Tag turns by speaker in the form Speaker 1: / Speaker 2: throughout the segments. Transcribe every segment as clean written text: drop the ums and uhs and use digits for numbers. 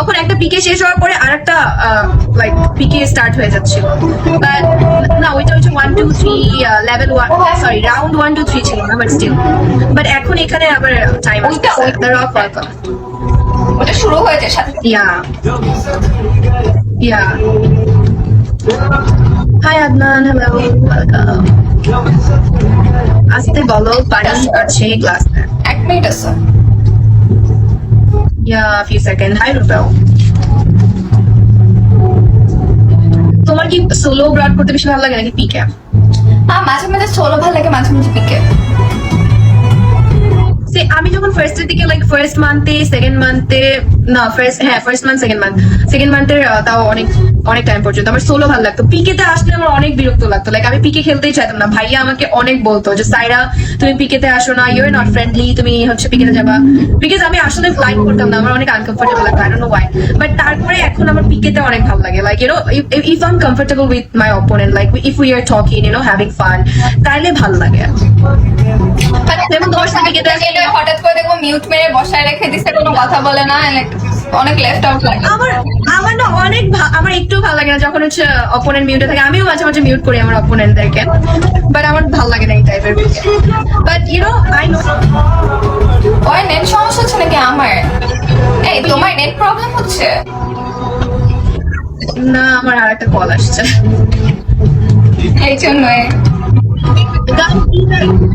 Speaker 1: তখন একটা পিকে শেষ হওয়ার পরে আরেকটা লাইক পিকে স্টার্ট হয়ে যাচ্ছিল, বাট না ওইটা হচ্ছে 1 2 3 লেভেল 1, সরি রাউন্ড 1 2 3 ছিল না, বাট স্টিল। বাট এখন এখানে আবার টাইম
Speaker 2: ওইটা
Speaker 1: দ্য রক ওয়েলকাম।
Speaker 2: ওটা শুরু হয়েছে সাথে
Speaker 1: ইয়া ইয়া হাই আদনান, হ্যালো, ওয়েলকাম। আসতে বলো, পানি আছে ক্লাস।
Speaker 2: 1 মিনিট আছে।
Speaker 1: ইয়া ফিউ সেকেন্ড। হাই রুবেল, তোমার কি সোলো ব্রড করতে বেশি ভালো লাগে নাকি পিকে?
Speaker 2: মাঝে মাঝে সোলো ভালো লাগে, মাঝে মাঝে পিকে।
Speaker 1: আমি যখন ফার্স্টের দিকে লাইক ফার্স্ট মান্থে সেকেন্ড মান্থে না ফার্স্ট মান্থ সেকেন্ড মান্থের তাও অনেক অনেক টাইম পর্যন্ত আমার সোলো ভালো লাগতো। পিকেতে আসলে আমার অনেক বিরক্ত লাগতো, লাইক আমি পিকে খেলতেই চাইতাম না। ভাইয়া আমাকে অনেক বলতো যে সাইরা তুমি পিকেতে আসো না, ইউ আর নট ফ্রেন্ডলি, তুমি হচ্ছে পিকেতে যাবা, বিকজ আমি আসলে লাইক করতাম না, আমার অনেক আনকমফোর্টেবল লাগতো, I don't know why. But তারপরে এখন আমার পিকেতে অনেক ভালো লাগে, like you know if I am comfortable with my opponent, like if we are talking, you know having fun, তাইলে ভালো লাগে। যেমন তোমার সাথে পিকেতে
Speaker 2: হঠাৎ করে দেখবো মিউট মেরে বসায় রেখে দিচ্ছে, কোনো কথা বলে না, অনেক লেফট আউট লাগে।
Speaker 1: আমার না অনেক আমার একটু ভালো লাগে না যখন হচ্ছে অপোনেন্ট মিউটে থাকে। আমিও মাঝে মাঝে মিউট করি আমার অপোনেন্টদেরকে, বাট আমার ভালো লাগে না এই টাইপের। But you know I know
Speaker 2: ওই নেট সমস্যা হচ্ছে নাকি আমার? এই তোমার নেট প্রবলেম হচ্ছে?
Speaker 1: না, আমার আর একটা কল আসছে
Speaker 2: এই জন্যই।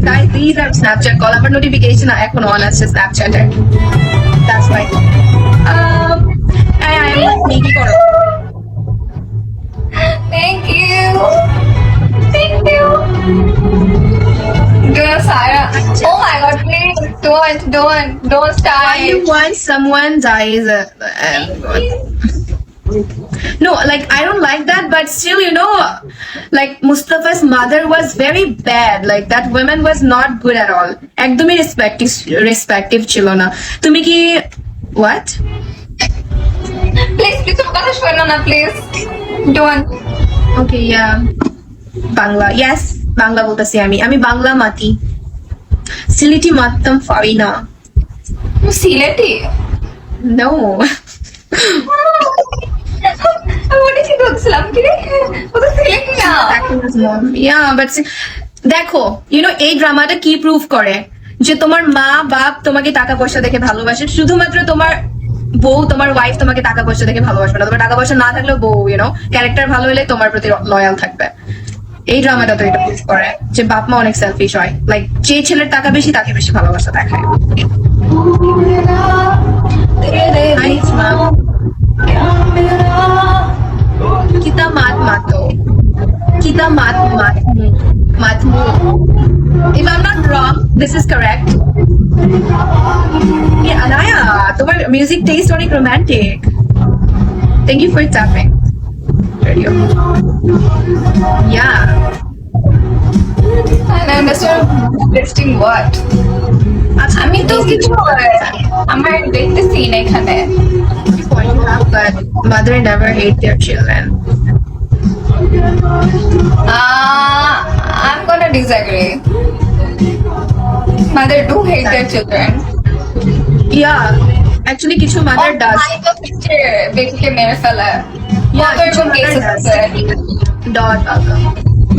Speaker 1: Guys, these are Snapchat call. আমার নোটিফিকেশন এখন অন আছে স্ন্যাপচ্যাটের, দ্যাটস ওয়াই। কি করো?
Speaker 2: Thank you. Thank you. Sarah. Oh my God, please don't start.
Speaker 1: You want someone dies? No, like I don't like that, but still, you know, like Mustafa's mother was very bad. Like that woman was not good at all. একদমই respective ছিল না। তুমি কি what?
Speaker 2: Please, তোমার কথা শোনো না, please. Don't.
Speaker 1: Okay, yeah. Bangla, yes, Bangla বলতেছি আমি বাংলা মাতি। সিলেটি মাততাম পারি না।
Speaker 2: সিলেটি?
Speaker 1: No.
Speaker 2: ওটা কি বলছিলাম কি রে? ওটা সিলেটি না।
Speaker 1: Yeah, but দেখো, you know এই ড্রামাটা কি প্রুভ করে যে তোমার মা বাপ তোমাকে টাকা পয়সা দেখে ভালোবাসে, শুধুমাত্র তোমার বউ তোমার ওয়াইফ তোমাকে টাকা পয়সা দেখে ভালোবাসবে না। তোমার টাকা পয়সা না থাকলেও বউ ইউ নো ক্যারেক্টার ভালো হলে তোমার প্রতি লয়াল থাকবে। এই ড্রামাটা তো এটা প্রুভ করে যে বাপ মা অনেক সেলফিশ হয়, লাইক যে ছেলের টাকা বেশি তাকে বেশি ভালোবাসা দেখায়। Kita mato. Kita matmu. If I'm not wrong, this is correct. Yeah, Anaya, তোমার music taste অনেক romantic. Thank you for tapping. Radio. Yeah.
Speaker 2: And I'm just testing what? আমি তো কিছু আমার দেখতেছি না এখানে।
Speaker 1: Point you have, but mother never hate their children.
Speaker 2: I'm gonna disagree. Mother do hate their children.
Speaker 1: Yeah, actually কিছু mother does.
Speaker 2: বেটিকে মেরে ফেলে।
Speaker 1: Yeah,
Speaker 2: Mother
Speaker 1: কিছু
Speaker 2: even
Speaker 1: mother
Speaker 2: cases
Speaker 1: does.
Speaker 2: আছে।
Speaker 1: Dot welcome.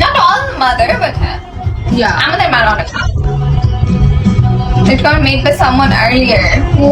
Speaker 2: Not all mother, but
Speaker 1: Yeah.
Speaker 2: আমাদের মা অনেক। It got made by someone earlier. Who?